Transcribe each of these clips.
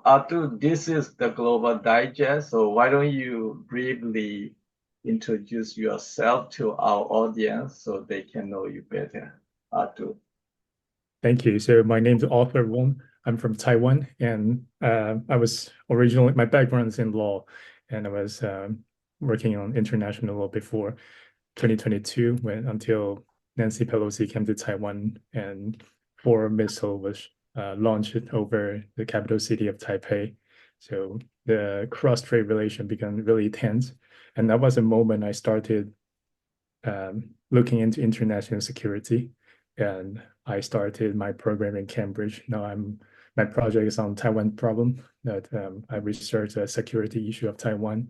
Arthur, this is the Global Digest. So why don't you briefly introduce yourself to our audience so they can know you better, Arthur? Thank you. So my name's Arthur Wong. I'm from Taiwan, and I was originally my background is in law, and I was working on international law before 2022 when until Nancy Pelosi came to Taiwan and four missile was launched over the capital city of Taipei. So the cross-strait relation became really tense, and that was a moment I started looking into international security, and I started my program in Cambridge. Now my project is on Taiwan problem that I research the security issue of Taiwan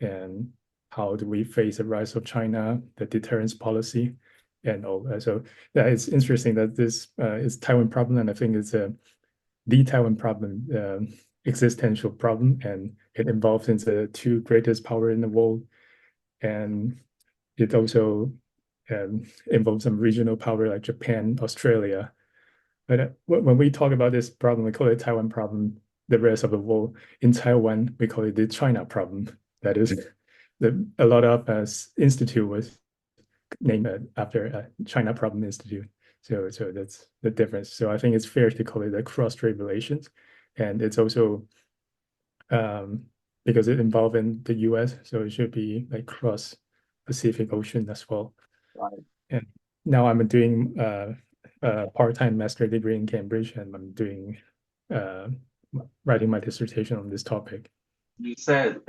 and how do we face the rise of China, the deterrence policy, and all that. So yeah, it's interesting that this is Taiwan problem, and I think it's the Taiwan problem, existential problem, and it involves in the two greatest power in the world, and it also involves some regional power like Japan, Australia. But when we talk about this problem, we call it Taiwan problem. The rest of the world in Taiwan, we call it the China problem. That is, a lot of institute was named after China Problem Institute. So that's the difference. So I think it's fair to call it a cross-strait relations, and it's also um, because it involves in the U.S., so it should be like cross Pacific Ocean as well. Right. And now I'm doing a part-time master degree in Cambridge, and I'm doing uh, writing my dissertation on this topic. You said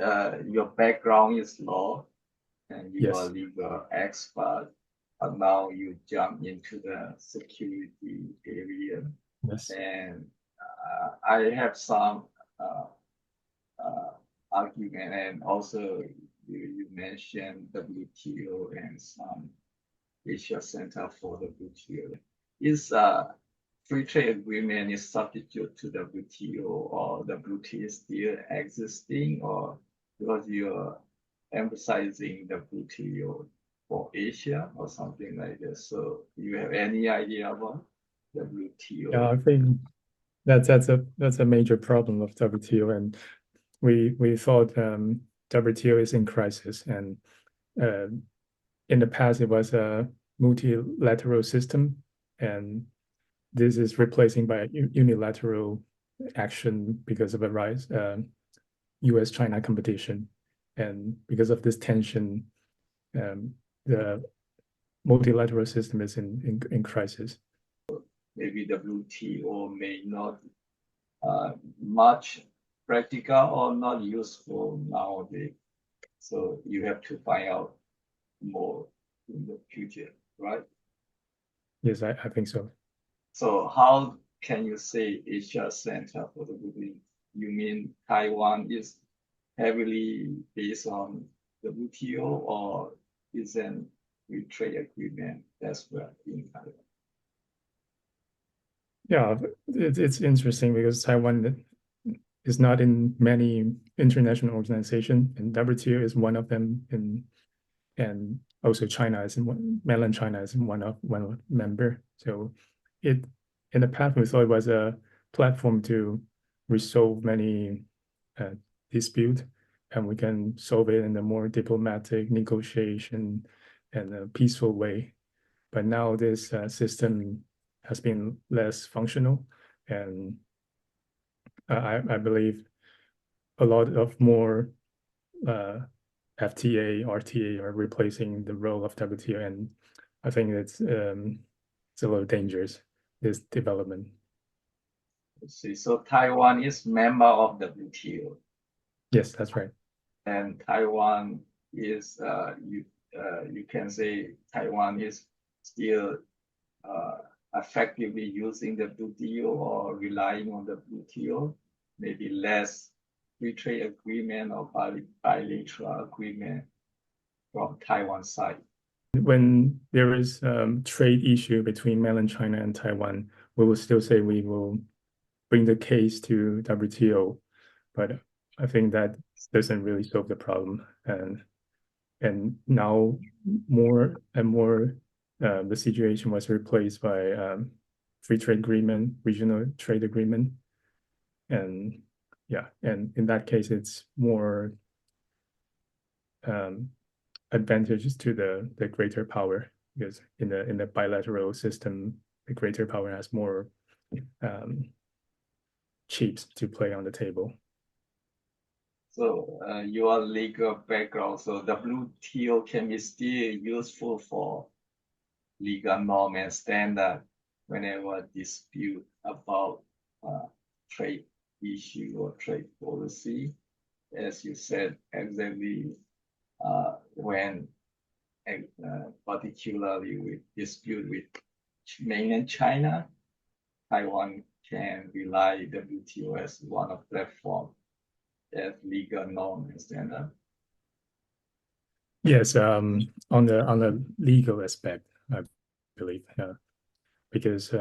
your background is law and you are a Yes, legal expert, but now you jump into the security area. yes, And I have some uh, argument, and also you mentioned WTO and some Asia Center for the WTO. Is free trade agreement is substitute to the WTO, or the WTO is still existing, or because you're emphasizing the WTO for Asia or something like this? So do you have any idea about yeah. WTO? I think that's a major problem of WTO, and we thought WTO is in crisis, and uh, in the past it was a multilateral system, and this is replacing by unilateral action because of a rise U.S.-China competition, and because of this tension, the multilateral system is in crisis. Maybe WTO may not much practical or not useful nowadays. So you have to find out more in the future, right? Yes, I think so. So how can you say Asia Center for the Building? You mean Taiwan is heavily based on the WTO, or is an free trade agreement as well in Taiwan? Yeah, it's interesting because Taiwan is not in many international organizations, and WTO is one of them. And also China is in one, mainland China is in one member. So it in the past we thought it was a platform to resolve many uh, dispute, and we can solve it in a more diplomatic negotiation and a peaceful way. But now this system has been less functional, and I believe a lot of more uh, FTA, RTA are replacing the role of WTO, and I think it's a little dangerous, this development. Let's see. So Taiwan is member of the WTO, Yes, that's right. and Taiwan is you can say Taiwan is still uh, effectively using the WTO or relying on the WTO, maybe less free trade agreement or bilateral agreement from Taiwan side. When there is trade issue between mainland China and Taiwan, we will still say we will bring the case to WTO, but I think that doesn't really solve the problem. And now more and more the situation was replaced by free trade agreement, regional trade agreement, and Yeah, and in that case, it's more advantages to the greater power, because in the bilateral system, the greater power has more chips to play on the table. So your legal background, so WTO can be still useful for legal norm and standard whenever dispute about trade issue or trade policy. As you said, exactly when particularly with dispute with mainland China, Taiwan can rely WTO as one of platform as legal norm and standard. Yes, on the legal aspect, I believe, because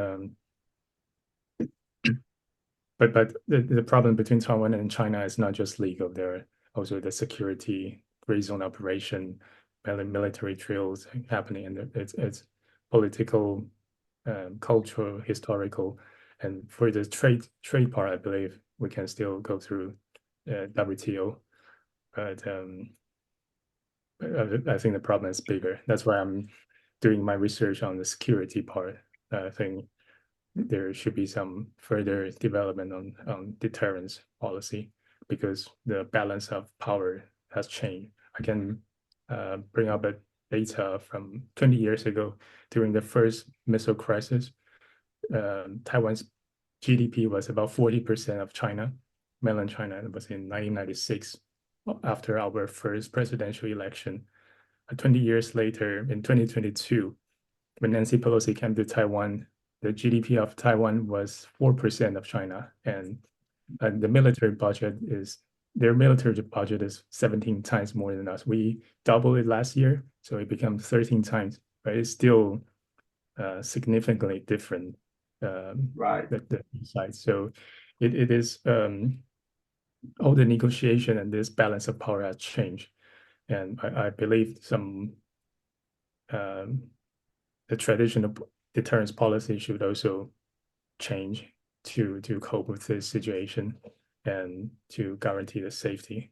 but the problem between Taiwan and China is not just legal. There are also the security, gray zone operation, military drills happening, and it's political, cultural, historical, and for the trade part, I believe we can still go through WTO, but I think the problem is bigger. That's why I'm doing my research on the security part. I think there should be some further development on deterrence policy, because the balance of power has changed. I can bring up a data from 20 years ago during the first missile crisis. Taiwan's GDP was about 40% of China, mainland China. It was in 1996, after our first presidential election. 20 years later, in 2022, when Nancy Pelosi came to Taiwan, the GDP of Taiwan was 4% of China, and the military budget is their military budget is 17 times more than us. We doubled it last year, so it becomes 13 times, but it's still significantly different. Right. The size. So it is all the negotiation and this balance of power has changed, and I believe some the traditional deterrence policy should also change to cope with this situation and to guarantee the safety.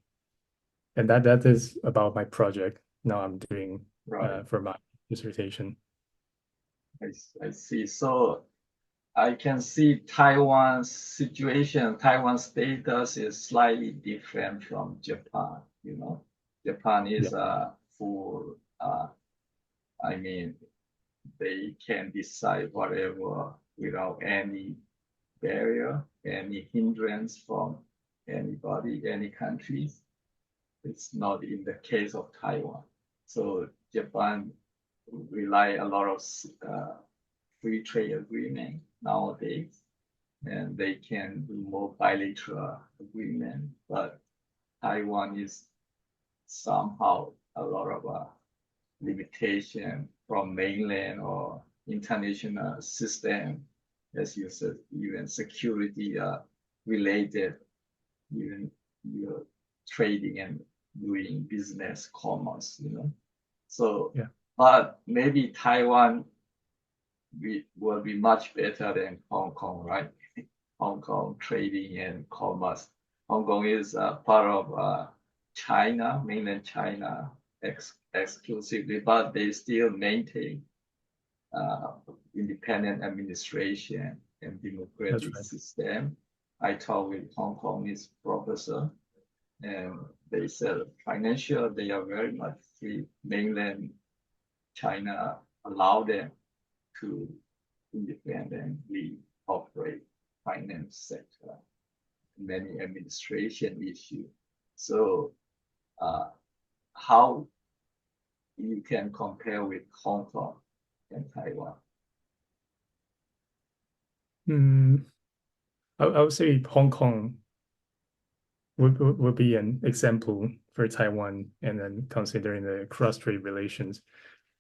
And that is about my project now I'm doing Right. for my dissertation. I see. So I can see Taiwan's situation, Taiwan's status is slightly different from Japan. You know, Japan Yeah, is full. I mean, they can decide whatever without any barrier, any hindrance from anybody, any countries. It's not in the case of Taiwan. So Japan rely a lot of free trade agreement nowadays, and they can do more bilateral agreement. But Taiwan is somehow a lot of limitation from mainland or international system, as you said, even security related, even your trading and doing business, commerce, you know. So, yeah, but maybe Taiwan will be much better than Hong Kong, right? Hong Kong trading and commerce. Hong Kong is part of China, mainland China, exclusively, but they still maintain uh, independent administration and that's democratic right. system. I talked with Hong Kongese professor, and they said financial, they are very much free. Mainland China allow them to independently operate finance sector, many administration issue. So how you can compare with Hong Kong and Taiwan? I would say Hong Kong would be an example for Taiwan, and then considering the cross-strait relations,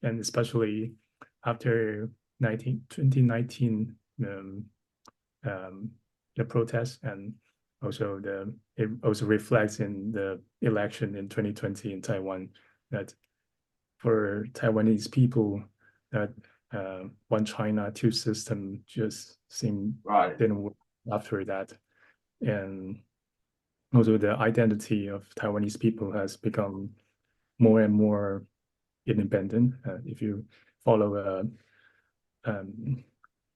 and especially after 2019, the protests, and also it also reflects in the election in 2020 in Taiwan, that for Taiwanese people, that one China, two system just seemed Right. didn't work after that. And also the identity of Taiwanese people has become more and more independent. If you follow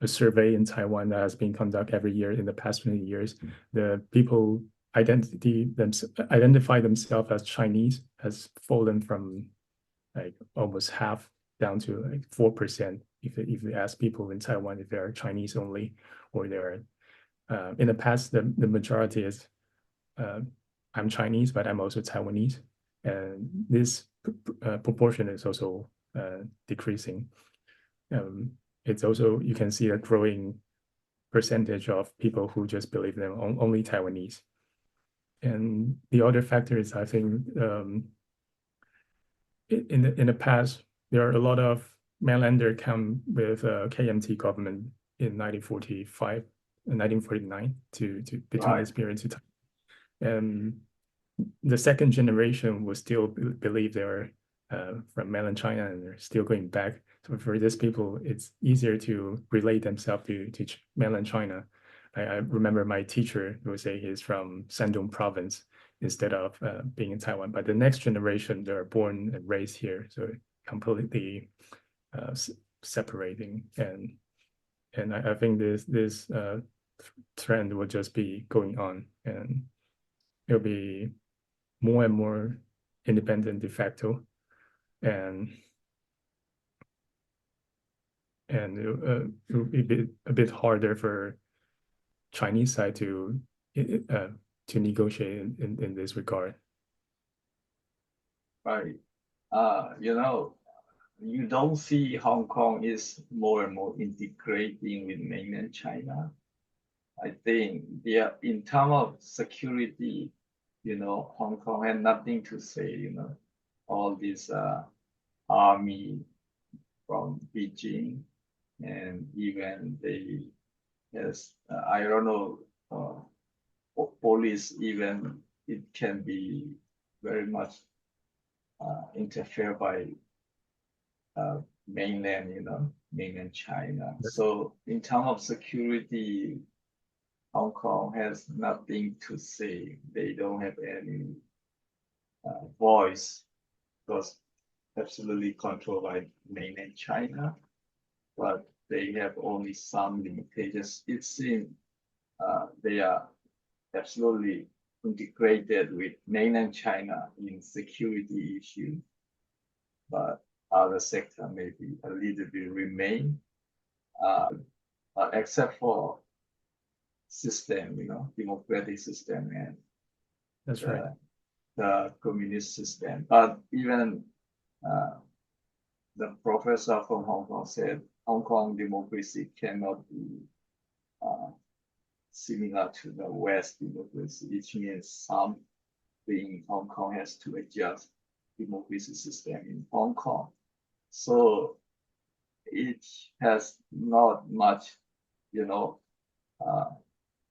a survey in Taiwan that has been conducted every year in the past 20 years, the people identify themselves as Chinese has fallen from like almost half down to like 4%. If you ask people in Taiwan if they're Chinese only or they're in the past, the majority is I'm Chinese, but I'm also Taiwanese, and this proportion is also decreasing. It's also, you can see a growing percentage of people who just believe they're only Taiwanese. And the other factor is, I think, in the past, there are a lot of mainlander come with KMT government in 1945 and 1949 to between Right. this period to time. And the second generation will still believe they're from mainland China and they're still going back. So for these people, it's easier to relate themselves to mainland China. I remember my teacher would say he's from Shandong province instead of being in Taiwan. But the next generation, they're born and raised here, so completely separating. And I think this trend will just be going on, and it'll be more and more independent de facto, and it'll be a bit harder for Chinese side to negotiate in this regard. Right. You know, you don't see Hong Kong is more and more integrating with mainland China. I think they are, in terms of security, Hong Kong had nothing to say, all this army from Beijing, and even they, yes, I don't know, police even, it can be very much interfered by mainland China. So in terms of security, Hong Kong has nothing to say. They don't have any voice because absolutely controlled by mainland China, but they have only some limitations. It seems they are absolutely integrated with mainland China in security issues, but other sector maybe a little bit remain, except for system, democratic system and That's right. the communist system. But even the professor from Hong Kong said Hong Kong democracy cannot be similar to the West democracy, which means something Hong Kong has to adjust democracy system in Hong Kong. So it has not much,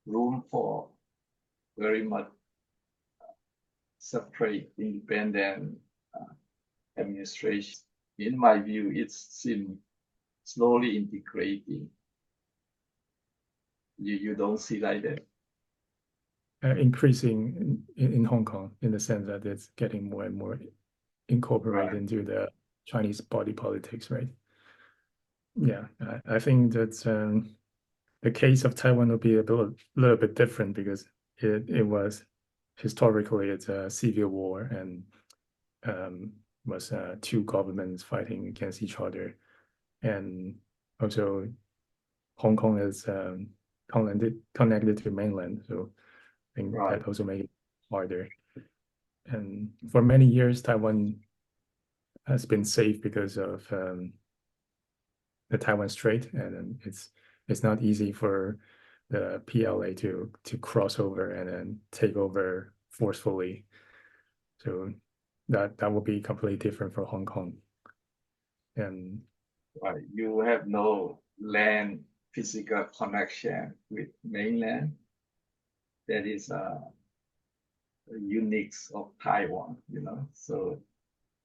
room for very much separate, independent administration. In my view, it seems slowly integrating. You don't see like that. Increasing in Hong Kong in the sense that it's getting more and more incorporated Right. into the Chinese body politics, right? Yeah, I think that the case of Taiwan will be a little bit different because it was historically it's a civil war and was two governments fighting against each other, and also Hong Kong is connected to mainland, so I think Right. that also makes it harder. And for many years, Taiwan has been safe because of the Taiwan Strait, and it's not easy for the PLA to cross over and then take over forcefully. So that will be completely different for Hong Kong. And Right. You have no land physical connection with mainland. That is a unique of Taiwan, So,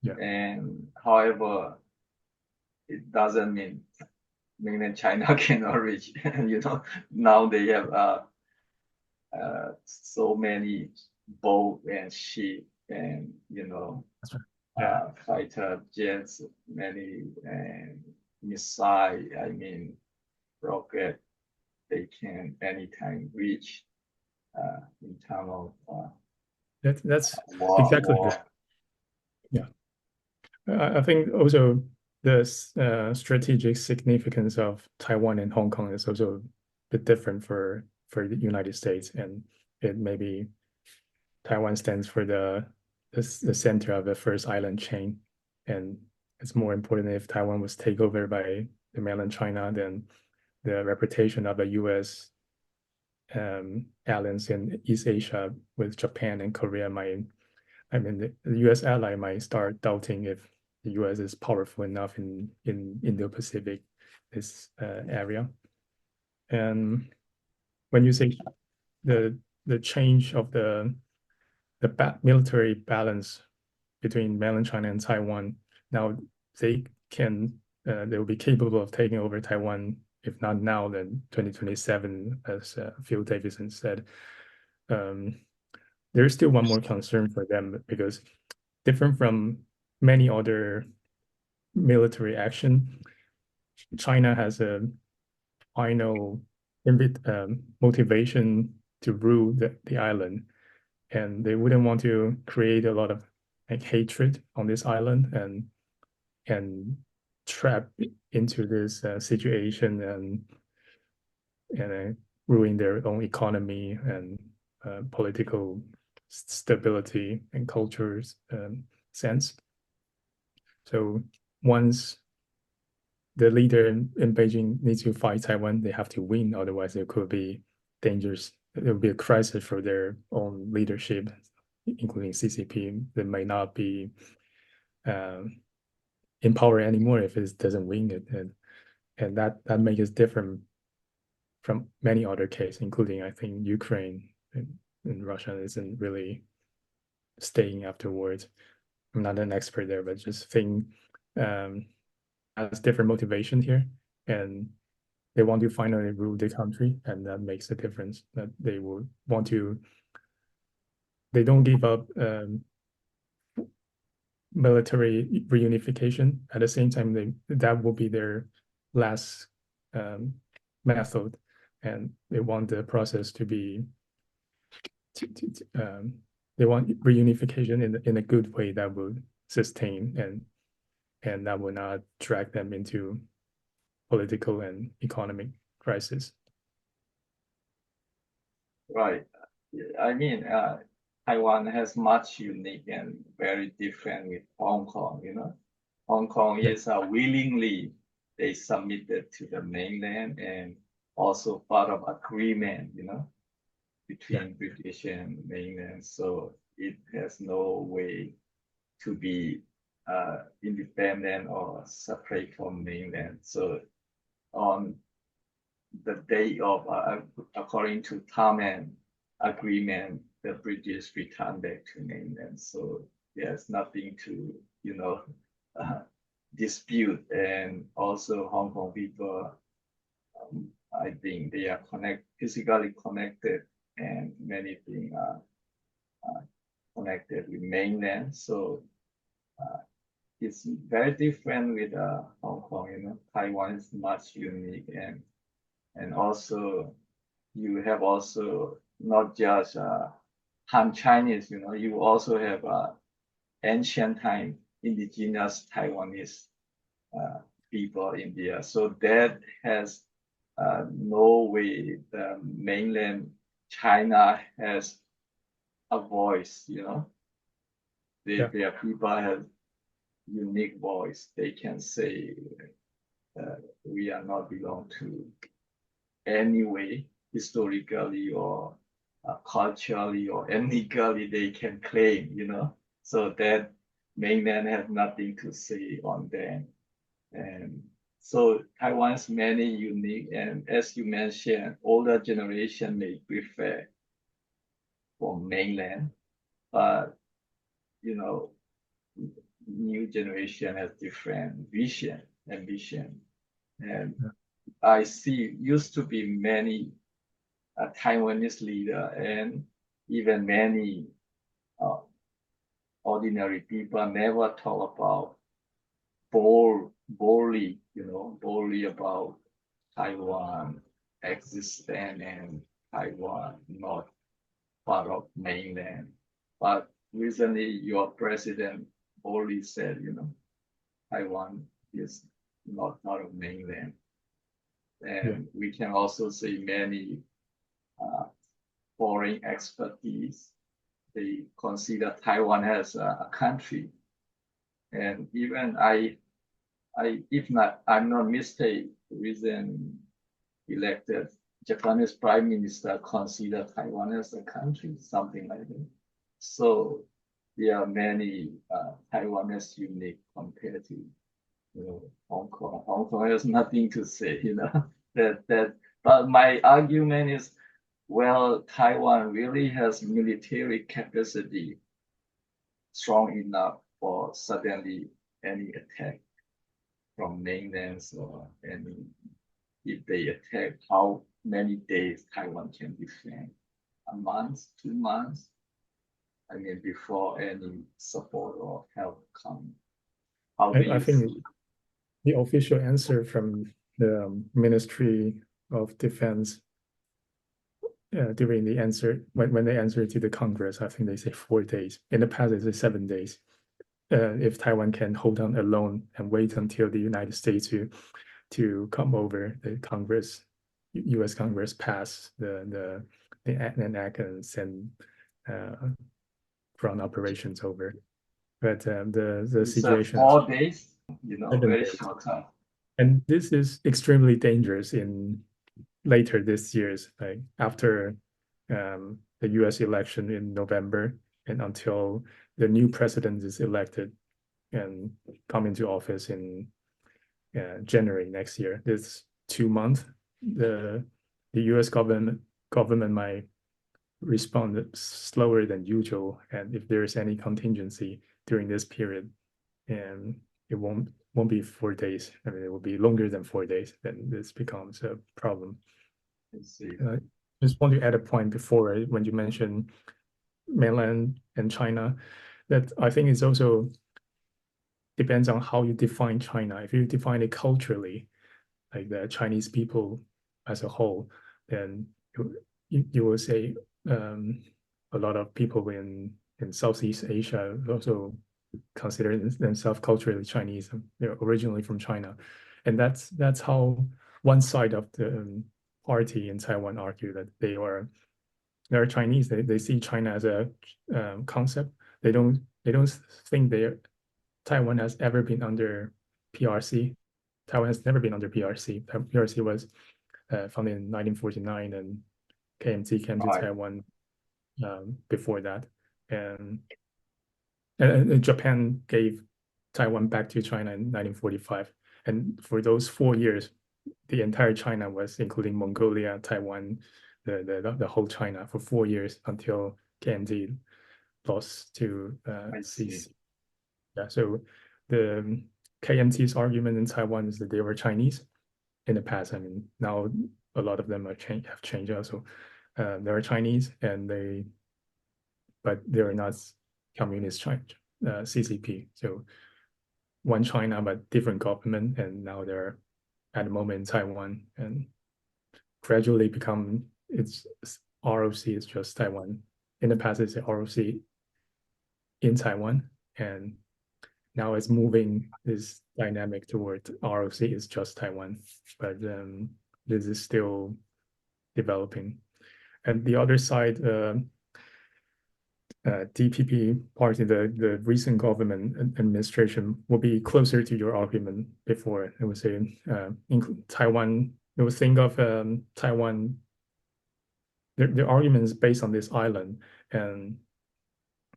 yeah, and however, it doesn't mean mainland China cannot reach. Now they have so many boat and ship and That's right. Yeah. fighter jets, many and missile. I mean, rocket. They can anytime reach in terms of That's war. exactly it. Yeah. I think also the strategic significance of Taiwan and Hong Kong is also a bit different for the United States, and it maybe Taiwan stands for the center of the first island chain, and it's more important if Taiwan was taken over by the mainland China, then the reputation of the U.S. Alliance in East Asia with Japan and Korea might, I mean, the U.S. ally might start doubting if the U.S. is powerful enough in Indo-Pacific, this area. And when you say the change of the military balance between mainland China and Taiwan, now they can they will be capable of taking over Taiwan, if not now, then 2027, as Phil Davidson said. There's still one more concern for them because different from many other military action, China has a final motivation to rule the island, and they wouldn't want to create a lot of like hatred on this island and trap into this situation and ruin their own economy and political stability and cultures sense. So once the leader in Beijing needs to fight Taiwan, they have to win. Otherwise, there could be dangers. There will be a crisis for their own leadership, including CCP. They may not be in power anymore if it doesn't win it, and that makes it different from many other cases, including I think Ukraine and Russia isn't really staying afterwards. I'm not an expert there, but just think has different motivation here, and they want to finally rule the country, and that makes a difference. That they will want to, they don't give up military reunification. At the same time, that will be their last method, and they want the process to be. They want reunification in a good way that will sustain and that will not drag them into political and economic crisis. Right. I mean, Taiwan has much unique and very different with Hong Kong. Hong Kong Yeah, is willingly they submitted to the mainland and also part of agreement, yeah, between British and mainland. So it has no way to be independent or separate from mainland. So on the day of, according to Taman agreement, the British returned back to mainland. So there's nothing to, uh, dispute. And also Hong Kong people, I think they are physically connected, and many things are connected with mainland. So uh, it's very different with Hong Kong. Taiwan is much unique, and also you have also not just Han Chinese. You also have ancient time indigenous Taiwanese uh, people in there. So that has no way the mainland China has a voice. yeah, Their people have unique voice. They can say we are not belong to any way historically or culturally or ethnically they can claim. So that mainland have nothing to say on them. And so Taiwan's many unique, and as you mentioned, older generation may prefer for mainland, but you know, new generation has different vision, ambition. And yeah, I see used to be many Taiwanese leader, and even many uh, ordinary people never talk about boldly about Taiwan existence and Taiwan not part of mainland. But recently, your president boldly said, Taiwan is not part of mainland. Yeah. And we can also see many uh, foreign expertise. They consider Taiwan as a country. And even if not, I'm not mistaken, the recent elected Japanese prime minister consider Taiwan as a country, something like that. So there are many Taiwan as unique compared to Hong Kong. Hong Kong has nothing to say, that. But my argument is, well, Taiwan really has military capacity strong enough for suddenly any attack from mainland or any if they attack, how many days Taiwan can defend? A month, 2 months? I mean, before any support or help come. How do I you think see? the official answer from the Ministry of Defense during the answer when they answer to the Congress, I think they say 4 days. In the past, they say 7 days. If Taiwan can hold on alone and wait until the United States to come over, the Congress, U.S. Congress pass the act and send front operations over. But the It's a situation is 4 days, 7 days. very short time. And this is extremely dangerous in later this year's, like after the US election in November and until the new president is elected and come into office in January next year. This 2 months, the US government might respond slower than usual, and if there's any contingency during this period, and it won't be 4 days. I mean, it will be longer than 4 days. Then this becomes a problem. I see. Just want to add a point before when you mentioned mainland and China, that I think it's also depends on how you define China. If you define it culturally, like the Chinese people as a whole, then you will say a lot of people in Southeast Asia also consider themselves culturally Chinese. They're originally from China, and that's how one side of the party in Taiwan argue that they're Chinese. They see China as a concept. They don't think Taiwan has ever been under PRC. Taiwan has never been under PRC. PRC was founded in 1949, and KMT came to Right. Taiwan before that, and Japan gave Taiwan back to China in 1945. And for those 4 years, the entire China was including Mongolia, Taiwan, the whole China for 4 years until KMT lost to I see. CC. Yeah, so the KMT's argument in Taiwan is that they were Chinese in the past. I mean, now a lot of them have changed also. They are Chinese but they are not communist China, CCP. So one China, but different government, and now they're at the moment in Taiwan and gradually become it's ROC is just Taiwan. In the past, it's ROC in Taiwan, and now it's moving this dynamic toward ROC is just Taiwan, but this is still developing. And the other side, DPP party, the recent government administration will be closer to your argument before. I would say Taiwan, you would think of Taiwan, the argument is based on this island, and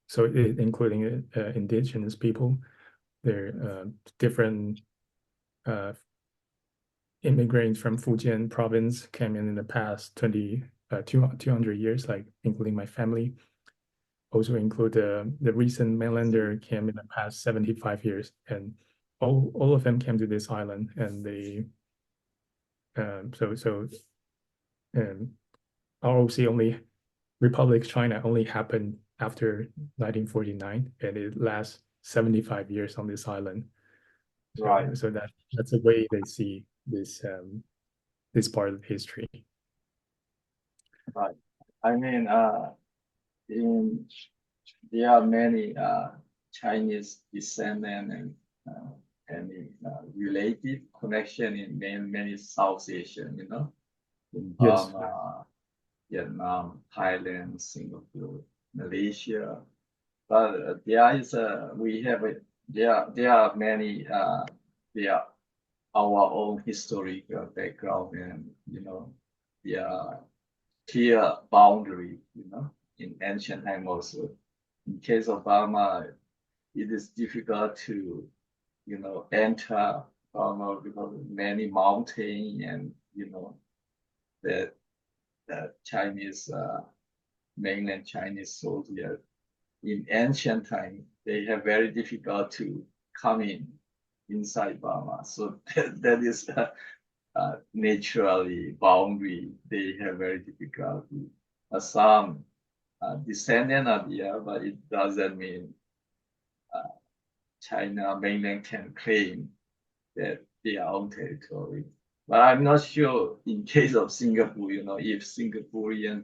so including indigenous people, they're different immigrants from Fujian province came in the past 200 years, like including my family. Also include the recent mainlander came in the past 75 years, and all of them came to this island, and they so ROC only Republic of China only happened after 1949, and it lasts 75 years on this island. Right, So that's the way they see this part of history. right. I mean, in there are many Chinese descendant and any related connection in many South Asian, in Yes, Burma, Vietnam, Thailand, Singapore, Malaysia. But there is we have a, there are many there our own historical background and there are clear boundary, in ancient time also. In case of Burma, it is difficult to, enter Burma because of many mountain and, the, the Chinese, mainland Chinese soldiers in ancient time, they have very difficult to come inside Burma. So that is naturally boundary. They have very difficulty. Some descendant of here, but it doesn't mean China mainland can claim that their own territory. But I'm not sure in case of Singapore, if Singaporean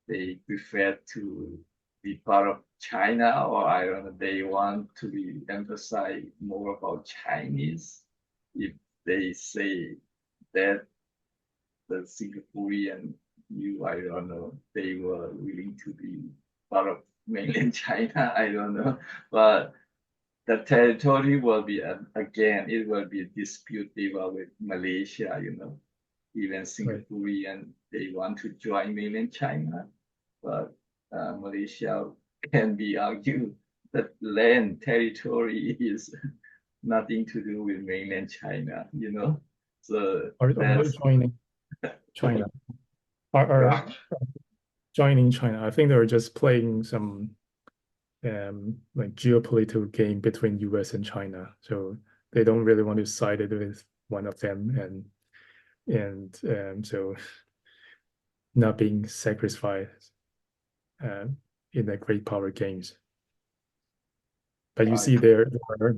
they prefer to be part of China, or I don't know, they want to be emphasize more about Chinese. If they say that the Singaporean I don't know, they were willing to be part of mainland China, I don't know. But the territory will be, again, it will be a dispute with Malaysia, even right. Singaporean, they want to join mainland China, but Malaysia can be argued that land territory is nothing to do with mainland China. So Are they that's joining China? Are right. joining China? I think they're just playing some like geopolitical game between US and China. So they don't really want to side it with one of them, and so not being sacrificed uh, in the great power games. But you Right. see, they're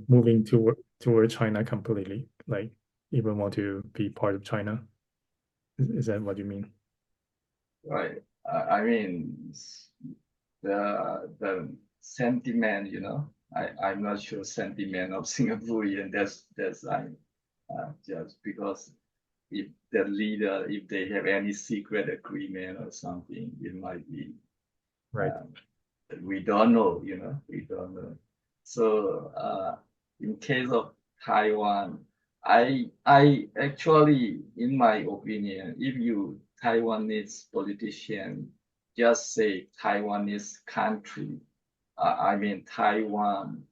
moving toward China completely. Like even want to be part of China. Is that what you mean? Right. I mean, the sentiment, I'm not sure sentiment of Singaporean. That's I just because if the leader, if they have any secret agreement or something, it might be. Right. Um, we don't know, we don't know. So in case of Taiwan, I actually, in my opinion, if you Taiwanese politician just say Taiwanese country, I mean Taiwan,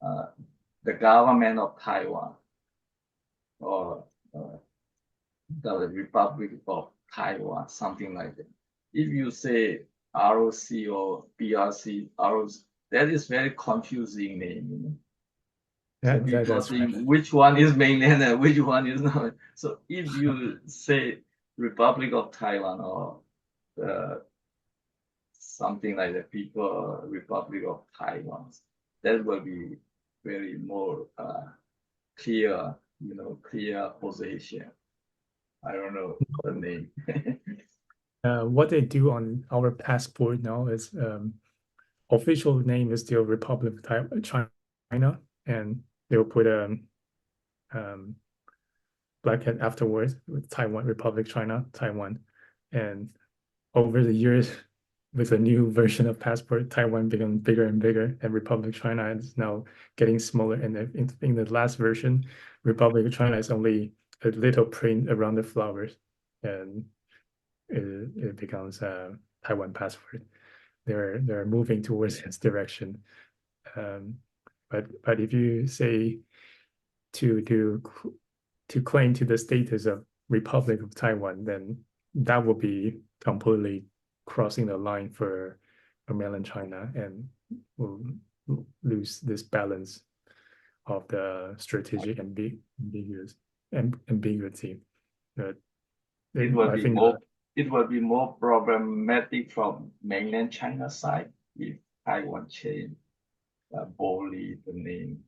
uh, the government of Taiwan or the Republic of Taiwan, something like that. If you say ROC or BRC, ROC, that is very confusing name. So people That's right. think which one is mainland and which one is not. So if you say Republic of Taiwan or something like the People Republic of Taiwan, that will be very more clear, clear position. I don't know the name. What they do on our passport now is official name is still Republic of China, and they'll put a um, bracket afterwards with Taiwan, Republic China, Taiwan, and over the years, with a new version of passport, Taiwan became bigger and bigger, and Republic China is now getting smaller. And in the last version, Republic of China is only a little print around the flowers, and it becomes a Taiwan passport. They're moving towards this direction. Um, but if you say to claim to the status of Republic of Taiwan, then that would be completely crossing the line for mainland China, and will lose this balance of the strategic ambiguity. But It will I be think more. it will be more problematic from mainland China side if Taiwan change boldly the name,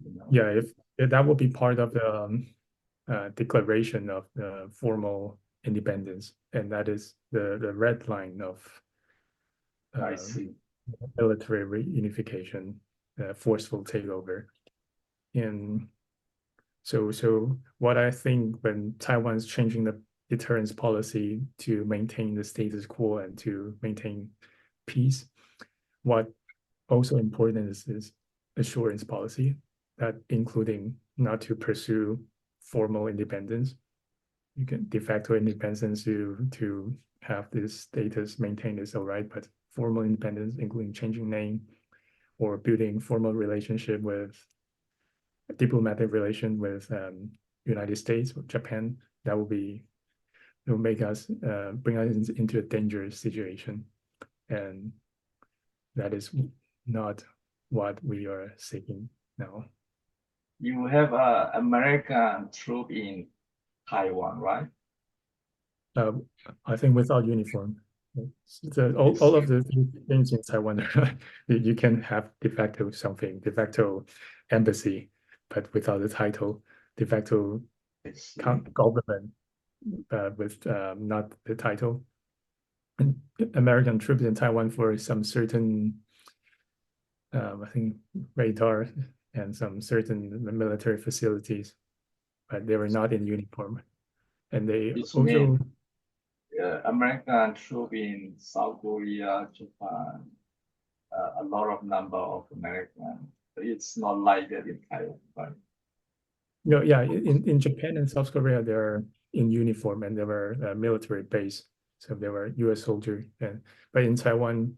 you know. Yeah, if that would be part of the declaration of the formal independence, and that is the red line of I uh, see. military reunification, forceful takeover. And so what I think when Taiwan's changing the deterrence policy to maintain the status quo and to maintain peace, what also important is assurance policy, that including not to pursue formal independence. You can de facto independence to have this status maintained is all right, but formal independence, including changing name or building formal relationship with diplomatic relation with United States or Japan, that will make us bring us into a dangerous situation, and that is not what we are seeking now. You have a American troop in Taiwan, right? I think without uniform, all of the things in Taiwan, you can have de facto something, de facto embassy, but without the title, de facto government, with not the title. And American troops in Taiwan for some certain, I think, radar and some certain military facilities, but they were not in uniform. And they Which also, means American troop in South Korea, Japan, a lot of number of American. It's not like that in Taiwan, but no, yeah, in Japan and South Korea, they're in uniform and they were military base. So they were US soldier. But in Taiwan,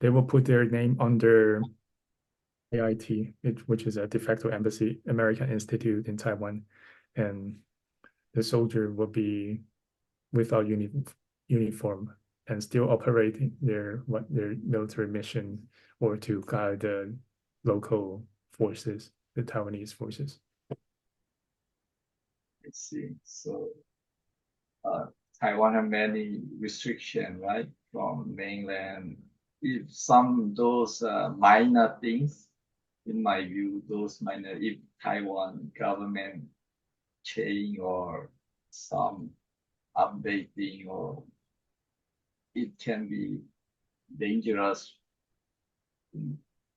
they will put their name under AIT, which is a de facto embassy, American Institute in Taiwan. And the soldier will be without uniform and still operating their military mission or to guide the local forces, the Taiwanese forces. I see. So Taiwan have many restrictions, right, from mainland. If some those minor things, in my view, those minor, if Taiwan government change or some updating, or it can be dangerous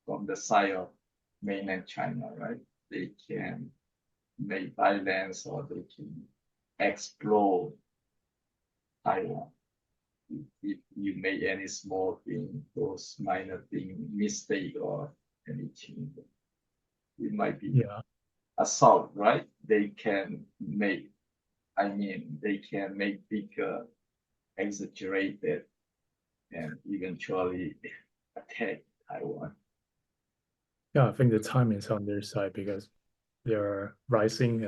from the side of mainland China, right? They can make violence or they can explode Taiwan. If you make any small thing, those minor thing, mistake or anything, it might be Yeah, assault, right? They can make, they can make bigger, exaggerated, and eventually attack Taiwan. yeah, I think the time is on their side because they are rising,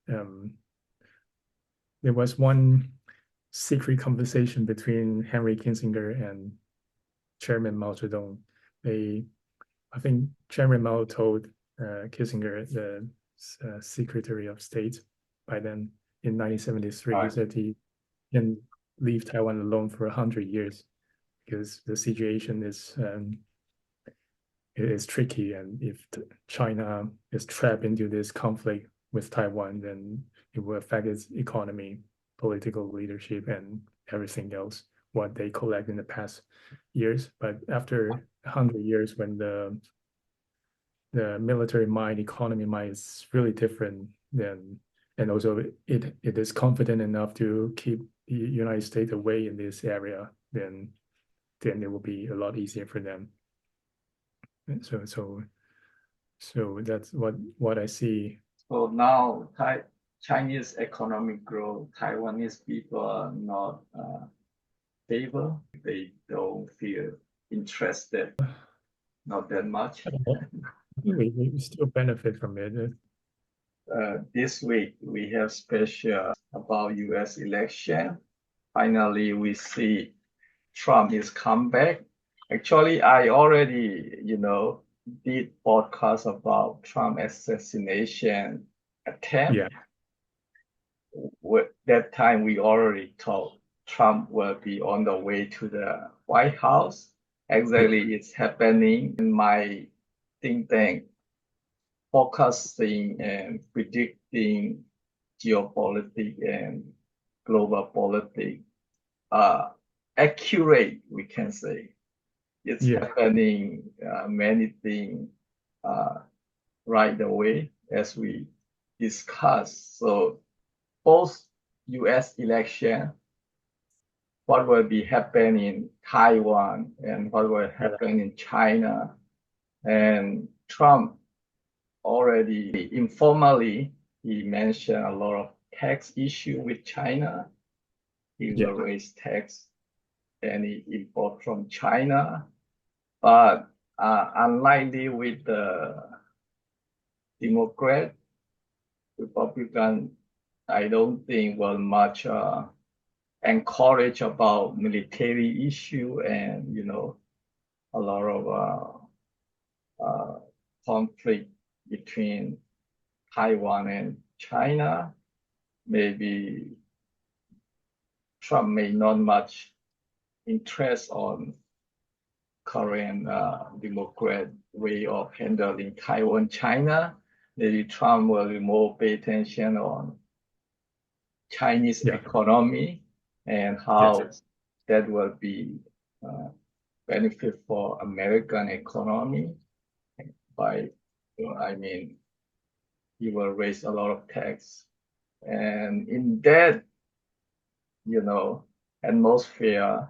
and there was one secret conversation between Henry Kissinger and Chairman Mao Zedong. I think Chairman Mao told Kissinger, the Secretary of State, by then in 1973, he Right. said he can leave Taiwan alone for 100 years because the situation is tricky, and if China is trapped into this conflict with Taiwan, then it will affect its economy, political leadership, and everything else what they collect in the past years. But after 100 years, when the military mind, economy mind is really different, then and also it is confident enough to keep the United States away in this area, then it will be a lot easier for them. And so that's what I see. So now Chinese economic growth, Taiwanese people are not favor. They don't feel interested, not that much. We still benefit from it. This week we have special about U.S. election. Finally, we see Trump is come back. Actually, I already, did podcast about Trump assassination attempt. Yeah, That time we already talked Trump will be on the way to the White House. Exactly, it's happening in my think tank, forecasting and predicting geopolitics and global politics accurate, we can say. It's Yeah. happening many things uh, right away as we discussed. So post US election, what will be happen in Taiwan and what will happen in China. And Trump already informally, he mentioned a lot of tax issue with China. He Yeah. will raise tax any import from China, but unlikely with the Democrat, Republican, I don't think will much encourage about military issue and a lot of conflict between Taiwan and China. Maybe Trump may not much interest on current Democrat way of handling Taiwan, China. Maybe Trump will more pay attention on Chinese Yeah. economy and Yes. how that will be uh, benefit for American economy by, I mean, he will raise a lot of tax. And in that, atmosphere,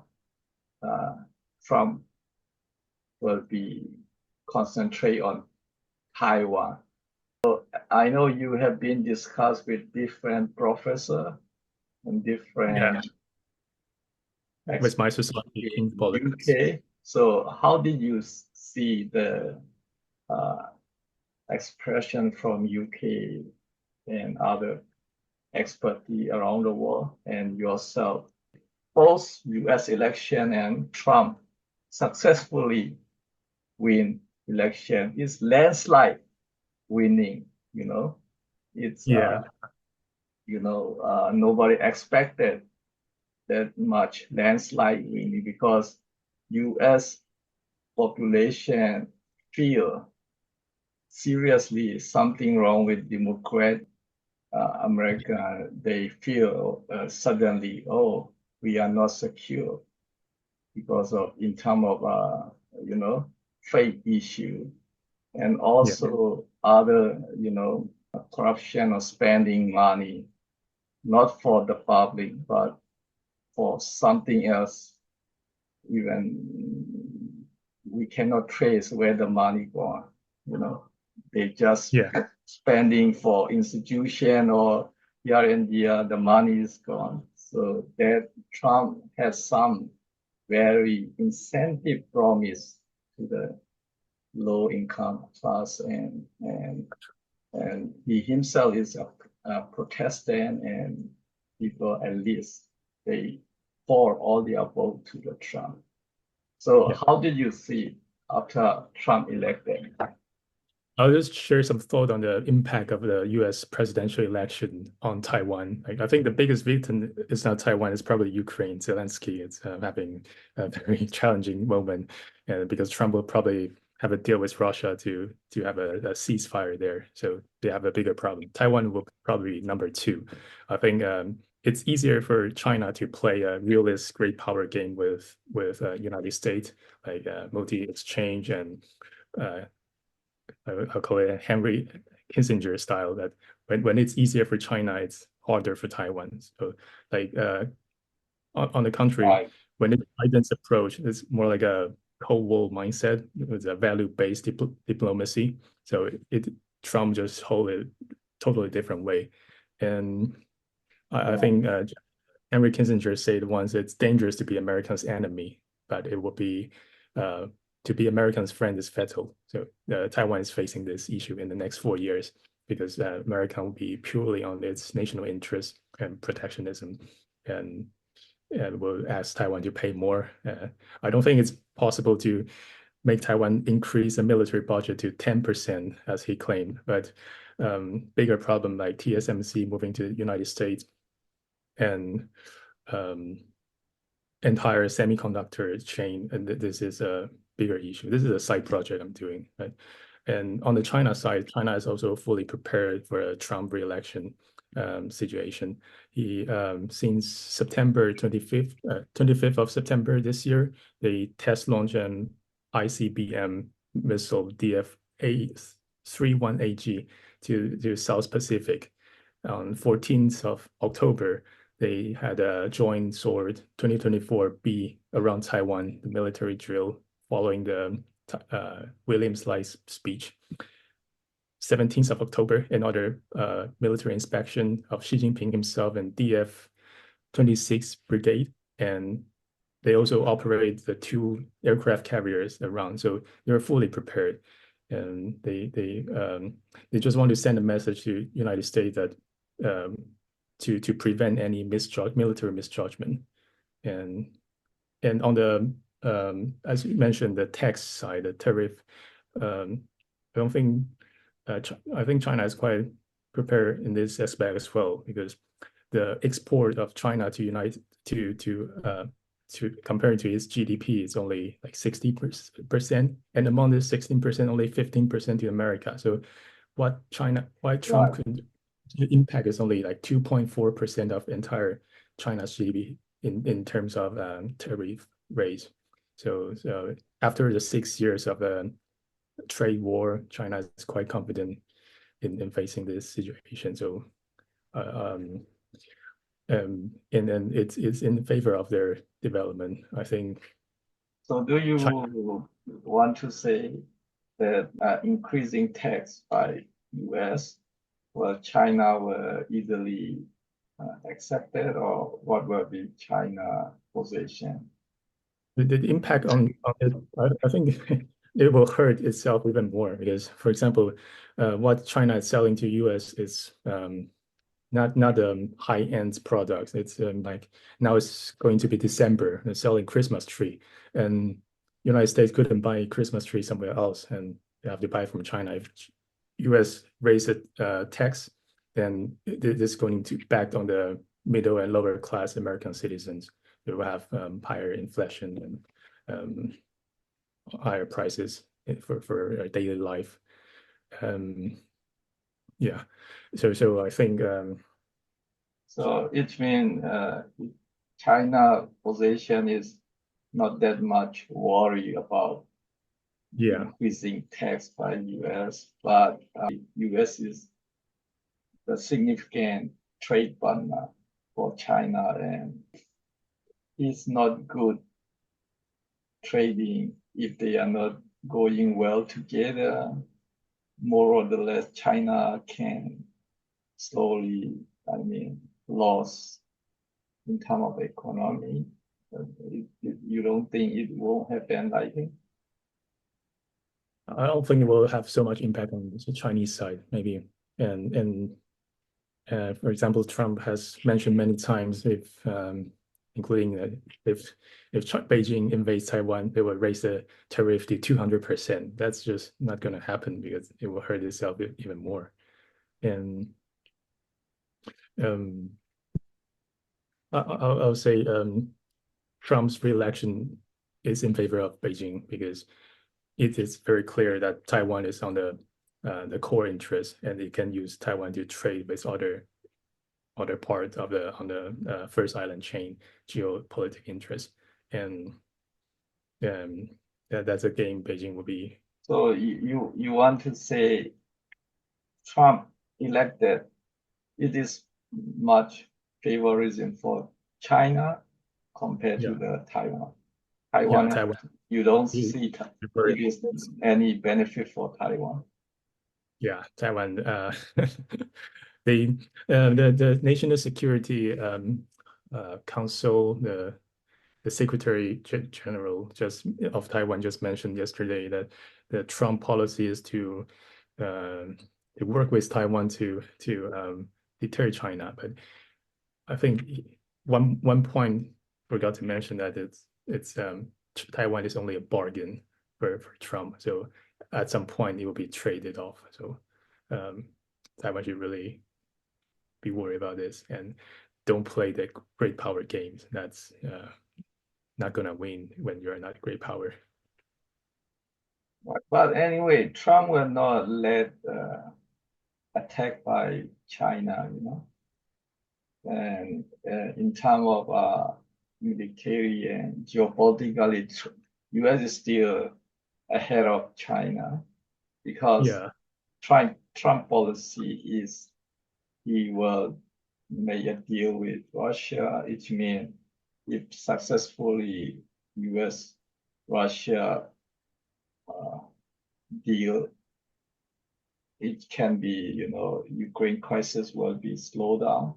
uh, Trump will be concentrate on Taiwan. I know you have been discussed with different professor and Yeah. different With my experts society in in politics. UK. So how did you see the uh, expression from UK and other expertise around the world and yourself? Both US election and Trump successfully win election is landslide winning, it's Yeah. nobody expected that much landslide winning because US population feel seriously something wrong with Democrat America. They feel suddenly, oh, we are not secure because of in terms of faith issue and Yeah. also other corruption or spending money not for the public but for something else. Even we cannot trace where the money gone. They just Yeah. spending for institution or here and there, the money is gone. So that Trump has some very incentive promise to the low income class and he himself is a Protestant and people at least they pour all the above to the Trump. So Yeah. how did you see after Trump elected? I'll just share some thought on the impact of the US presidential election on Taiwan. Like, I think the biggest victim is not Taiwan, it's probably Ukraine. Zelensky is having a very challenging moment, and because Trump will probably have a deal with Russia to have a ceasefire there. So they have a bigger problem. Taiwan will probably be number two. I think it's easier for China to play a realist great power game with United States, like multi-exchange and uh, I'll call it a Henry Kissinger style, that when it's easier for China, it's harder for Taiwan. So like on the contrary, Right. when it's Biden's approach, it's more like a Cold War mindset with a value-based diplomacy. So Trump just hold it totally different way. And I Right. think Henry Kissinger said once, it's dangerous to be America's enemy, but it will be uh, to be Americans' friend is fatal. So Taiwan is facing this issue in the next 4 years because America will be purely on its national interest and protectionism, and and will ask Taiwan to pay more. I don't think it's possible to make Taiwan increase the military budget to 10%, as he claimed, but bigger problem like TSMC moving to the United States and entire semiconductor chain, and this is a bigger issue. This is a side project I'm doing, right? And on the China side, China is also fully prepared for a Trump re-election situation. He since September 25th, 25th of September this year, they test launch an ICBM missile DF-A31AG to South Pacific. On 14th of October, they had a joint sword 2024B around Taiwan, the military drill following the Williams Li's speech. 17th of October, another military inspection of Xi Jinping himself and DF-26 Brigade. And they also operate the 2 aircraft carriers around. So they're fully prepared. And they just want to send a message to United States that to prevent any military misjudgment. And on the as you mentioned, the tax side, the tariff, I don't think I think China is quite prepared in this aspect as well, because the export of China to compared to its GDP is only like 60%, and among this 16%, only 15% to America. So why Trump could impact is only like 2.4% of entire China's GDP in terms of tariff raise. So after the 6 years of a trade war, China is quite confident in facing this situation. So and then it's in favor of their development, I think. So do you China, want to say that increasing tax by US, well, China will easily accept it, or what will be China position? the impact on it, I think it will hurt itself even more, because, for example, what China is selling to US is not high-end products. It's like now it's going to be December, they're selling Christmas tree, and United States couldn't buy a Christmas tree somewhere else, and they have to buy from China. If US raise a tax, then this is going to back on the middle and lower class American citizens. They will have higher inflation and higher prices for daily life. Yeah, so I think So it means China position is not that much worry about yeah. increasing tax by US, but US is a significant trade partner for China, and it's not good trading if they are not going well together. More or less, China can slowly, lose in terms of economy. You don't think it won't happen like it? I don't think it will have so much impact on the Chinese side, maybe. And for example, Trump has mentioned many times, including if Beijing invades Taiwan, they will raise the tariff to 200%. That's just not going to happen, because it will hurt itself even more. And I'll say Trump's re-election is in favor of Beijing, because it is very clear that Taiwan is on the core interest, and it can use Taiwan to trade with other parts of on the first island chain geopolitical interest, and that's a game Beijing will be. So you want to say Trump elected, it is much favorism for China compared to the Taiwan. Taiwan. You don't see it is any benefit for Taiwan. Yeah, Taiwan. The National Security Council, the Secretary General of Taiwan just mentioned yesterday that the Trump policy is to work with Taiwan to deter China. But I think one point forgot to mention that it's Taiwan is only a bargain for Trump. So at some point it will be traded off. So Taiwan should really be worried about this and don't play the great power games. That's not gonna win when you're not a great power. But anyway, Trump will not let attack by China, And in terms of military and geopolitically, U.S. is still ahead of China because Yeah, Trump policy is he will make a deal with Russia. It means if successfully U.S. Russia uh, deal, it can be, Ukraine crisis will be slowed down.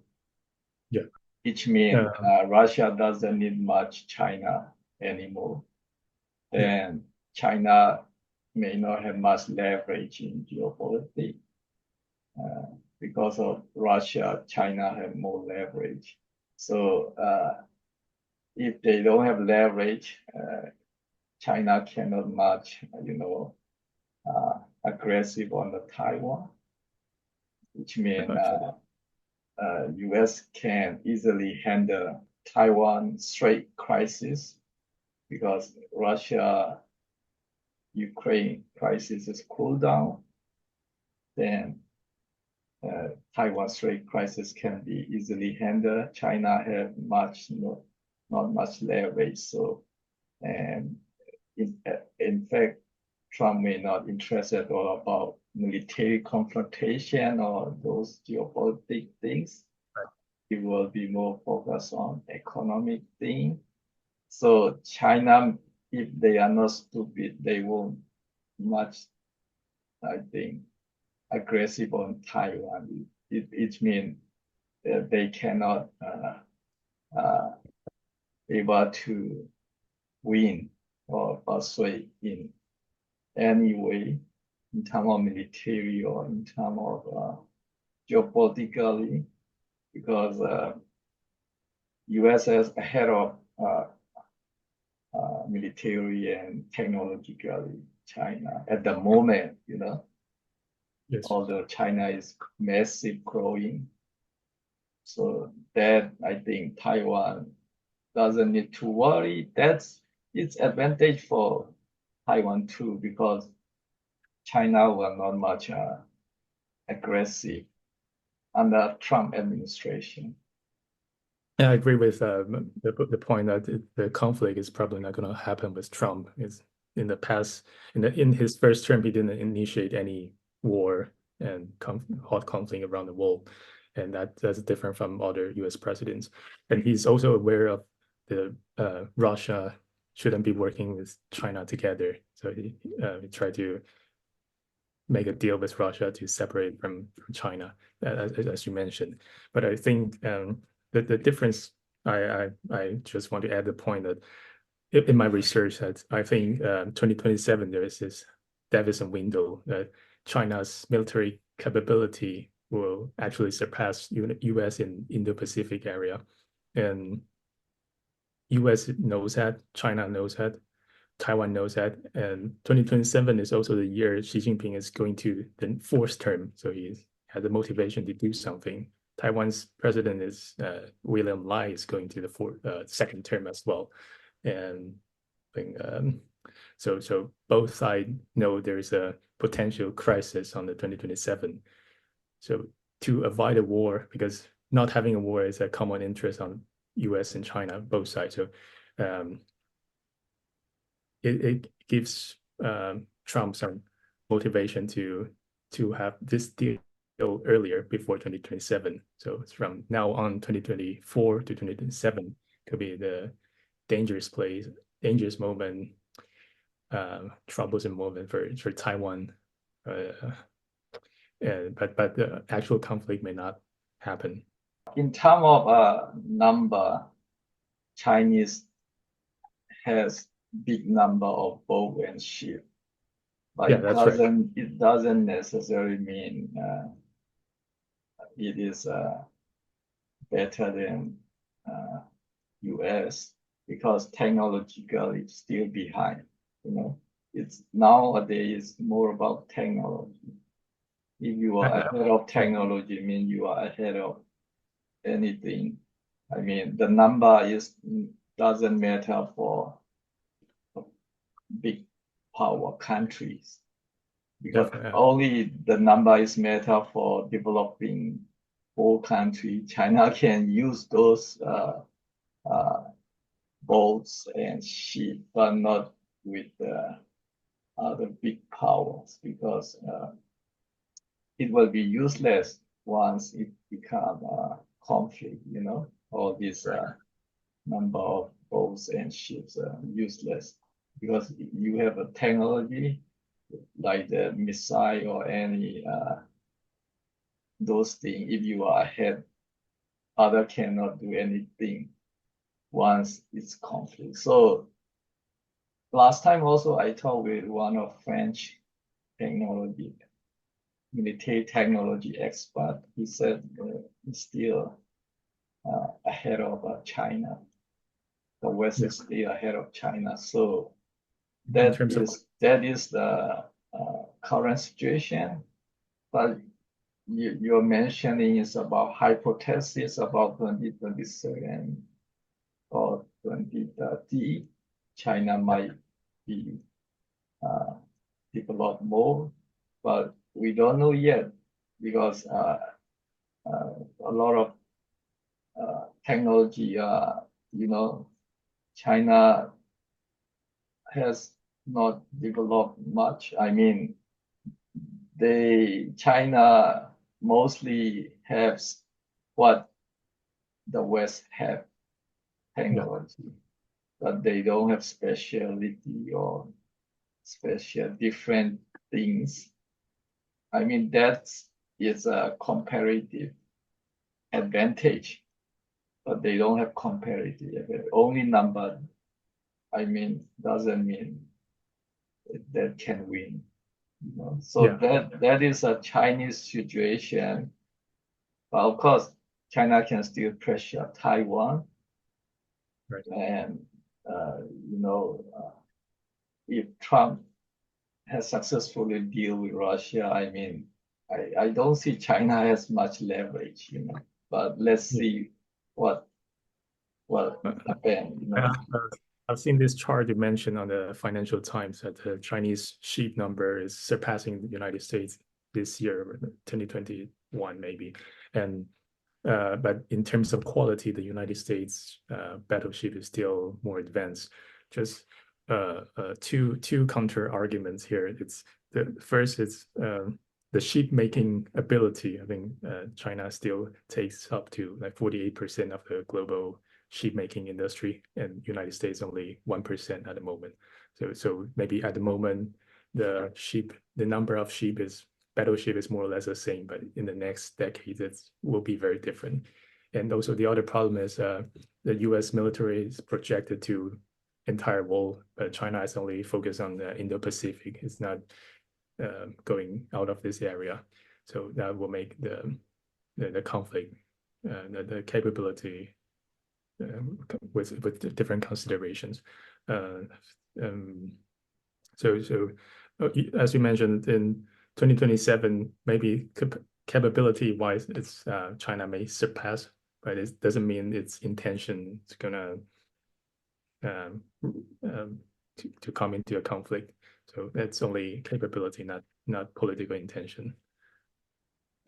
yeah, Which means uh, Russia doesn't need much China anymore. yeah, Then China may not have much leverage in geopolitics. Because of Russia, China have more leverage. So if they don't have leverage, China cannot much, aggressive on the Taiwan, which means actually, U.S. can easily handle Taiwan Strait crisis because Russia Ukraine crisis is cooled down, then Taiwan Strait crisis can be easily handled. China have not much leverage. So, and in fact, Trump may not interested at all about military confrontation or those geopolitical things. He will be more focused on economic thing. So China, if they are not stupid, they won't much, I think, aggressive on Taiwan. It means they cannot uh, able to win or persuade in any way in terms of military or in terms of geopolitically, because U.S. is ahead of military and technologically China at the moment, yes. although China is massive growing. So that I think Taiwan doesn't need to worry. That's its advantage for Taiwan too, because China will not much aggressive under Trump administration. Yeah, I agree with the point that the conflict is probably not going to happen with Trump. Is in the past, in his first term, he didn't initiate any war and hot conflict around the world, and that's different from other U.S. presidents. And he's also aware of the Russia shouldn't be working with China together, so he tried to make a deal with Russia to separate from China, as you mentioned. But I think the difference, I just want to add the point that in my research that I think 2027 there is this Davidson window that China's military capability will actually surpass US in Indo-Pacific area, and US knows that, China knows that, Taiwan knows that, and 2027 is also the year Xi Jinping is going to the fourth term, so he has the motivation to do something. Taiwan's president is William Lai is going to the second term as well, and I think so both sides know there's a potential crisis on the 2027. So to avoid a war, because not having a war is a common interest on U.S. and China, both sides. So it gives Trump some motivation to have this deal earlier before 2027. So it's from now on 2024 to 2027 could be the dangerous place, dangerous moment, troublesome moment for Taiwan. But the actual conflict may not happen. In terms of number, Chinese has big number of boat and ship, but Yeah, that's right. it doesn't necessarily mean it is better than US because technologically it's still behind. It's nowadays more about technology. If you are I, ahead of technology, mean you are ahead of anything. I mean, the number is doesn't matter for big power countries, because Definitely. only the number is matter for developing whole country. China can use those boats and ship, but not with other big powers, because it will be useless once it become a conflict, all these number of boats and ships are useless, because you have a technology like the missile or any those things. If you are ahead, other cannot do anything once it's conflict. So last time also I talked with one of French technology, military technology expert. He said it's still ahead of China. The West Yeah. is still ahead of China. So In terms of that is the current situation. But you're mentioning is about hypothesis about 2027 or 2030. China yeah, might be developed more, but we don't know yet, because a lot of technology, China has not developed much. I mean, China mostly has what the West have, yeah, technology, but they don't have specialty or special different things. I mean, that is a comparative advantage, but they don't have comparative advantage. Only number, I mean, doesn't mean that can win. So yeah, that is a Chinese situation. But of course, China can still pressure Taiwan, right. and uh, you know, if Trump has successfully deal with Russia, I mean, I don't see China has much leverage, But let's Yeah. see what what Uh, happen. uh, uh, I've seen this chart you mentioned on the Financial Times that the Chinese sheep number is surpassing the United States this year, 2021 maybe. And but in terms of quality, the United States battleship is still more advanced. Just two counter arguments here. It's the first is the sheep making ability. I think China still takes up to like 48% of the global sheep making industry, and United States only 1% at the moment. So maybe at the moment the number of sheep is battleship is more or less the same, but in the next decade, it will be very different. And also the other problem is the U.S. military is projected to entire world, but China is only focused on the Indo-Pacific. It's not going out of this area. So that will make the conflict, the capability with different considerations. Um, so as you mentioned, in 2027, maybe capability wise, it's China may surpass, but it doesn't mean its intention is gonna um, to come into a conflict. So that's only capability, not political intention.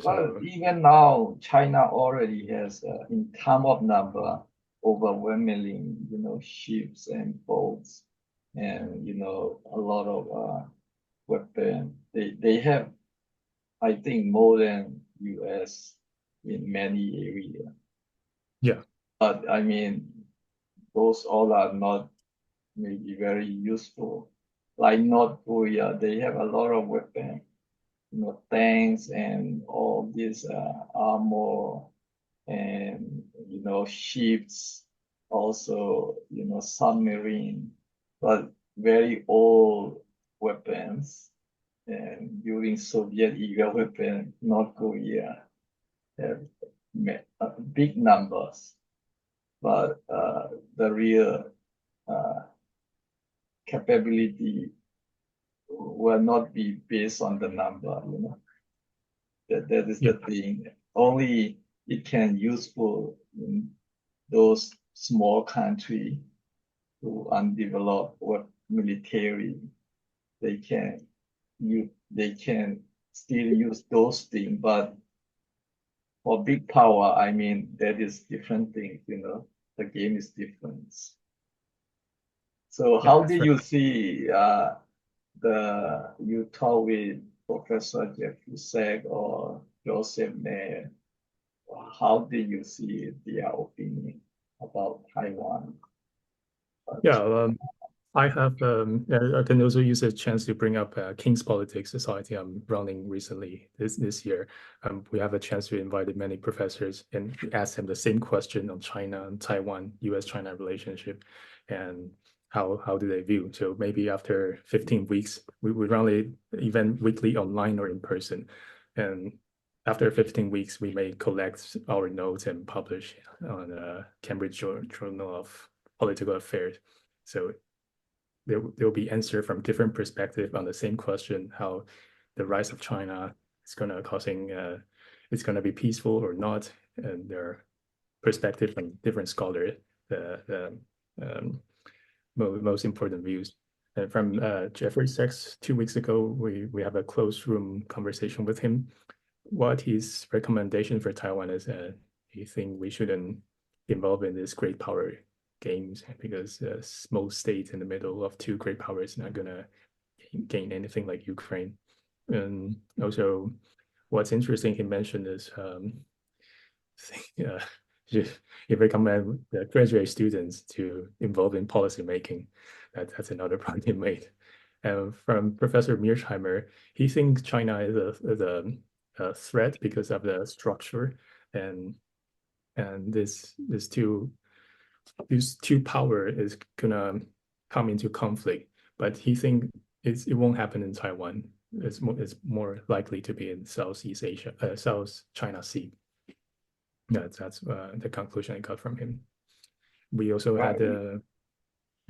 Well, So even now, China already has, in term of number, overwhelmingly, ships and boats, and a lot of weapon. They have, I think, more than U.S. in many areas. yeah, But I mean, those all are not maybe very useful. Like North Korea, they have a lot of weapon, tanks and all this armor, and ships, also submarine, but very old weapons. And during Soviet era weapon, North Korea have big numbers, but the real uh, capability will not be based on the number. That is yeah, the thing. Only it can useful in those small country, to undeveloped or military, they can they can still use those things, but for big power, I mean that is different thing, the game is different. So Yeah, how do that's right. you see you talk with Professor Jeffrey Sag or Joseph Nair, how do you see their opinion about Taiwan? Yeah, I have I can also use a chance to bring up King's Politics Society I'm running recently this year. We have a chance to invite many professors and ask them the same question on China and Taiwan, U.S.-China relationship, and how do they view? So maybe after 15 weeks, we would run an event weekly online or in person, and after 15 weeks, we may collect our notes and publish on Cambridge Journal of Political Affairs. So there will be answer from different perspective on the same question, how the rise of China is going to causing it's going to be peaceful or not, and their perspective from different scholars, the most important views. And from Jeffrey Sachs 2 weeks ago, we have a closed room conversation with him. What his recommendation for Taiwan is, he think we shouldn't involve in this great power games because a small state in the middle of two great powers is not gonna gain anything like Ukraine. And also, what's interesting he mentioned is uh, he recommend the graduate students to involve in policy making. That's another point he made. And from Professor Mearsheimer, he thinks China is a threat because of the structure and these two power is gonna come into conflict, but he think it won't happen in Taiwan. It's more likely to be in Southeast Asia, South China Sea. That's the conclusion I got from him. We also had Right.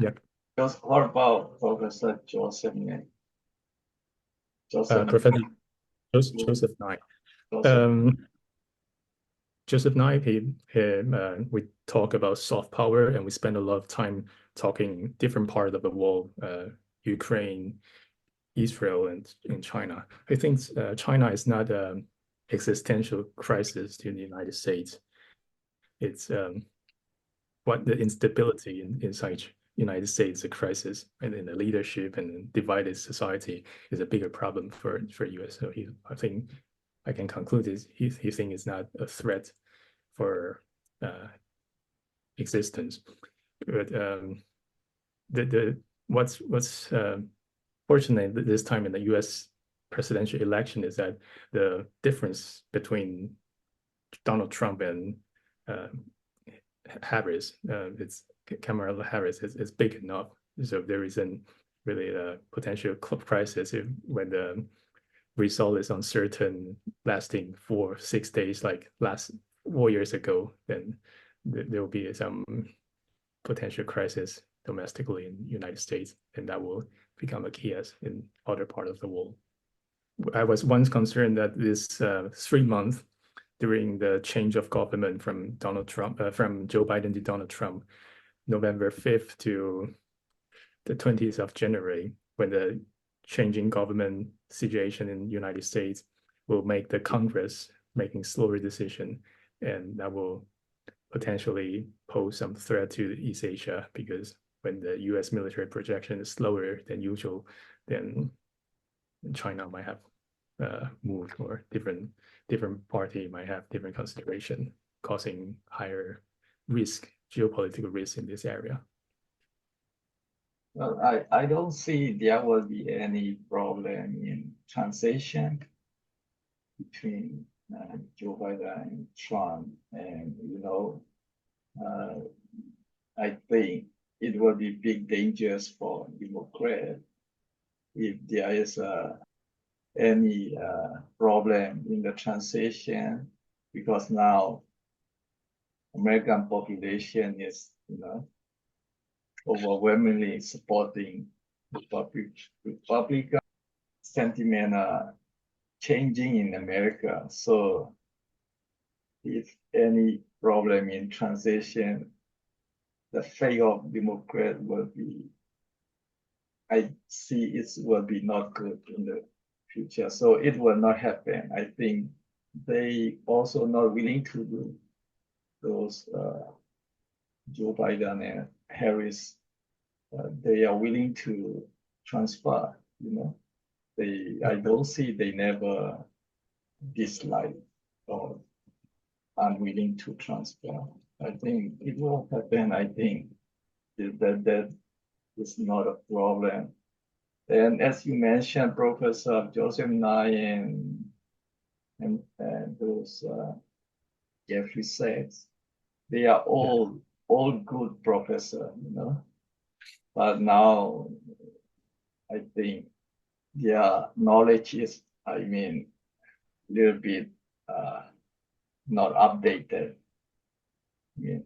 yeah, Just what about Professor Joseph Nair? Joseph, Professor Joseph Nye. Joseph. Um, Joseph Nye, we talk about soft power, and we spend a lot of time talking different part of the world, Ukraine, Israel, and China. I think China is not an existential crisis to the United States. It's what the instability inside United States, a crisis, and in the leadership and divided society is a bigger problem for US. So I think I can conclude is he think it's not a threat for existence. But the what's fortunate this time in the U.S. presidential election is that the difference between Donald Trump and uh, Harris, it's Kamala Harris, is big enough. So there isn't really a potential crisis when the result is uncertain, lasting for 6 days, like last 4 years ago, then there will be some potential crisis domestically in the United States, and that will become a chaos in other part of the world. I was once concerned that this 3 months during the change of government from from Joe Biden to Donald Trump, November 5th to the 20th of January, when the changing government situation in the United States will make the Congress making slower decision, and that will potentially pose some threat to East Asia because when the U.S. military projection is slower than usual, then China might have moved, or different party might have different consideration, causing higher risk, geopolitical risk in this area. Well, I don't see there will be any problem in transition between Joe Biden and Trump. And, uh, I think it will be big dangers for Democrats if there is any problem in the transition, because now American population is, overwhelmingly supporting Republican sentiment changing in America. So if any problem in transition, the fate of Democrat will be, I see it will be not good in the future. So it will not happen. I think they also not willing to do those Joe Biden and Harris. They are willing to transfer, I don't see they never dislike or unwilling to transfer. I think it will happen. I think that is not a problem. And as you mentioned, Professor Joseph Nye and those Jeffrey Sachs, they are all good professor, But now I think their knowledge is, a little bit not updated. I mean,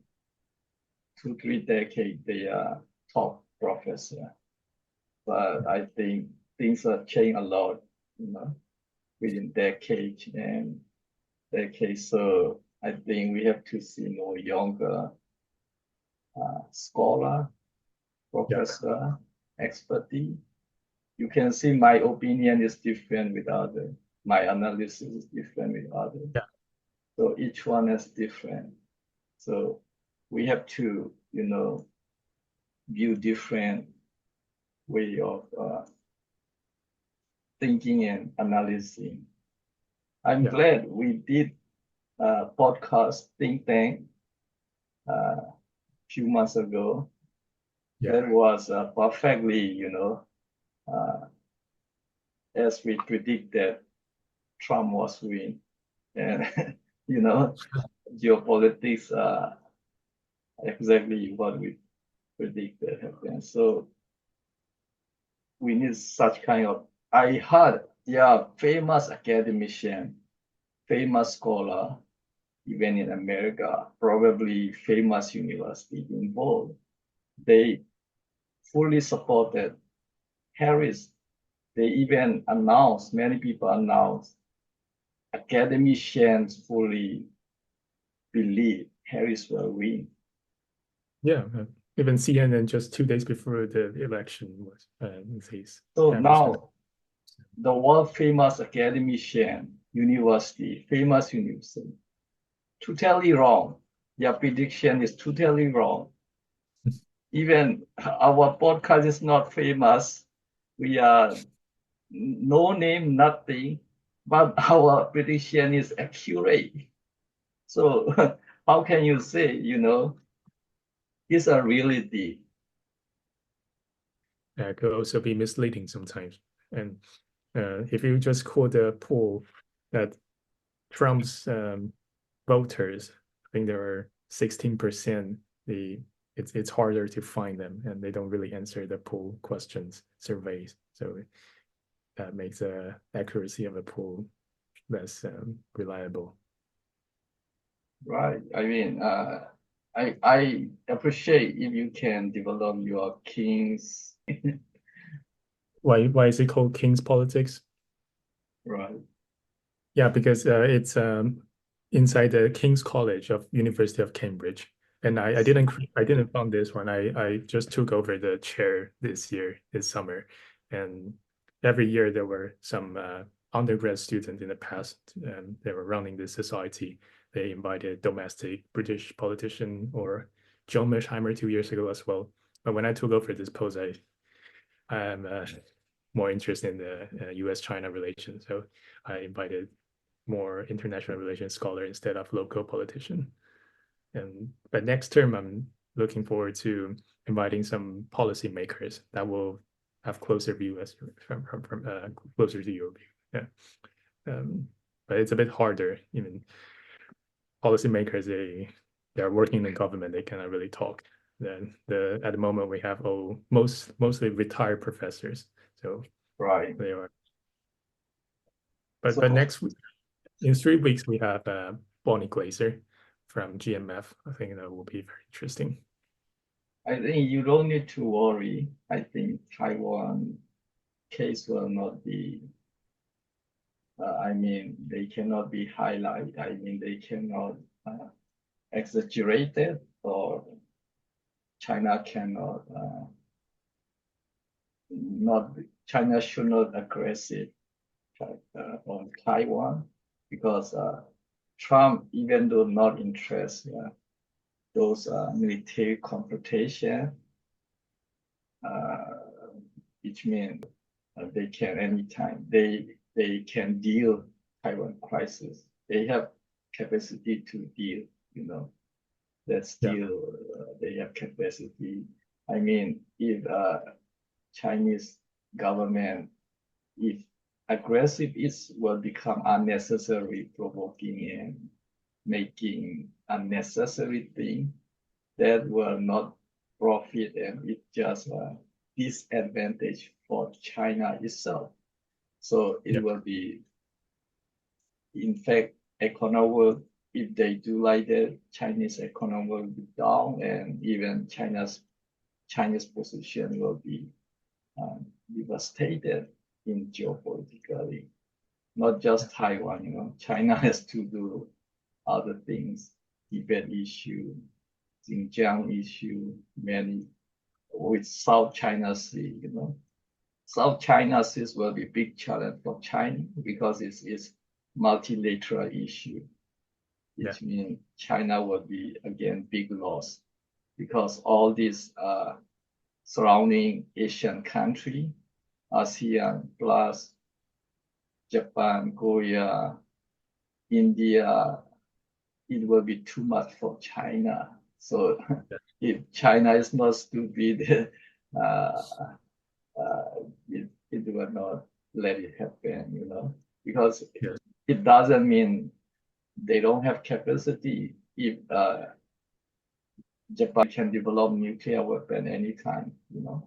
2-3 decades they are top professor, but I think things have changed a lot, within decades and decades. So I think we have to see more younger scholar, professor, expertise. You can see my opinion is different with others. My analysis is different with others. Yeah. So each one is different. So we have to, view different way of thinking and analyzing. I'm glad we did a podcast think tank a few months ago. That was perfectly, as we predicted, Trump was win. And, geopolitics exactly what we predicted happened. So we need such kind of, I heard, famous academician, famous scholar, even in America, probably famous university involved. They fully supported Harris. They even announced, many people announced, academicians fully believe Harris will win. Yeah, even CNN just 2 days before the election was says. So now the world famous academician, famous university, totally wrong. Their prediction is totally wrong. Even our podcast is not famous. We are no name, nothing, but our prediction is accurate. So how can you say, it's a reality? Could also be misleading sometimes. And if you just quote the poll that Trump's voters, I think there are 16%, it's harder to find them, and they don't really answer the poll questions surveys. So that makes the accuracy of a poll less reliable. Right. I appreciate if you can develop your King's. Why is it called King's Politics? Right. Yeah, because it's inside the King's College of University of Cambridge. And I didn't found this one. I just took over the chair this summer. And every year there were some undergrad students in the past, and they were running this society. They invited domestic British politician or John Mearsheimer 2 years ago as well. But when I took over this post, I'm more interested in the U.S.-China relations. So I invited more international relations scholar instead of local politician. But next term, I'm looking forward to inviting some policy makers that will have closer view from closer to your view. Yeah, but it's a bit harder. Even policymakers, they are working in the government. They cannot really talk. Then at the moment we have mostly retired professors. So right. They are. But next week, in 3 weeks, we have Bonnie Glaser from GMF. I think that will be very interesting. I think you don't need to worry. I think Taiwan case will not be, they cannot be highlighted. They cannot exaggerate it or China cannot China should not aggressive on Taiwan because Trump, even though not interested those military confrontation, which means they can anytime they can deal Taiwan crisis. They have capacity to deal, you know. That still they have capacity. I mean, if Chinese government, if aggressive, it will become unnecessary, provoking and making unnecessary thing that will not profit, and it just a disadvantage for China itself. So it will be, in fact, economy, if they do like that, Chinese economy will be down, and even Chinese position will be devastated in geopolitically. Not just Taiwan, you know, China has to do other things, Tibet issue, Xinjiang issue, many with South China Sea, you know. South China Sea will be big challenge for China because it's multilateral issue, which means China will be again big loss because all these surrounding Asian country, ASEAN plus Japan, Korea, India, it will be too much for China. So if China is not stupid, it will not let it happen, you know, because it doesn't mean they don't have capacity. If Japan can develop nuclear weapon anytime, you know,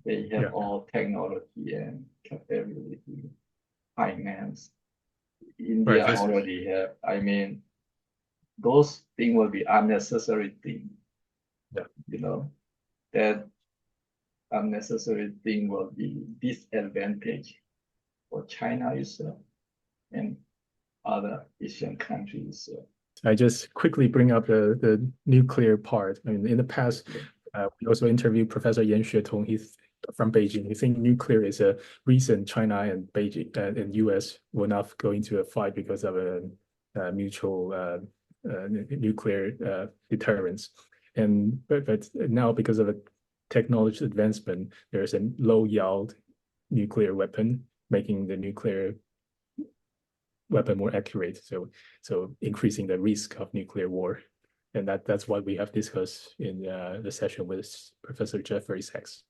they have all technology and capability, finance. India already have. I mean, those things will be unnecessary thing. You know, that unnecessary thing will be disadvantage for China itself and other Asian countries. I just quickly bring up the nuclear part. I mean, in the past, we also interviewed Professor Yan Xuetong. He's from Beijing. He thinks nuclear is a reason China and Beijing and US will not go into a fight because of a mutual nuclear deterrence. And but now because of a technology advancement, there's a low yield nuclear weapon, making the nuclear weapon more accurate. So increasing the risk of nuclear war. And that's what we have discussed in the session with Professor Jeffrey Sachs.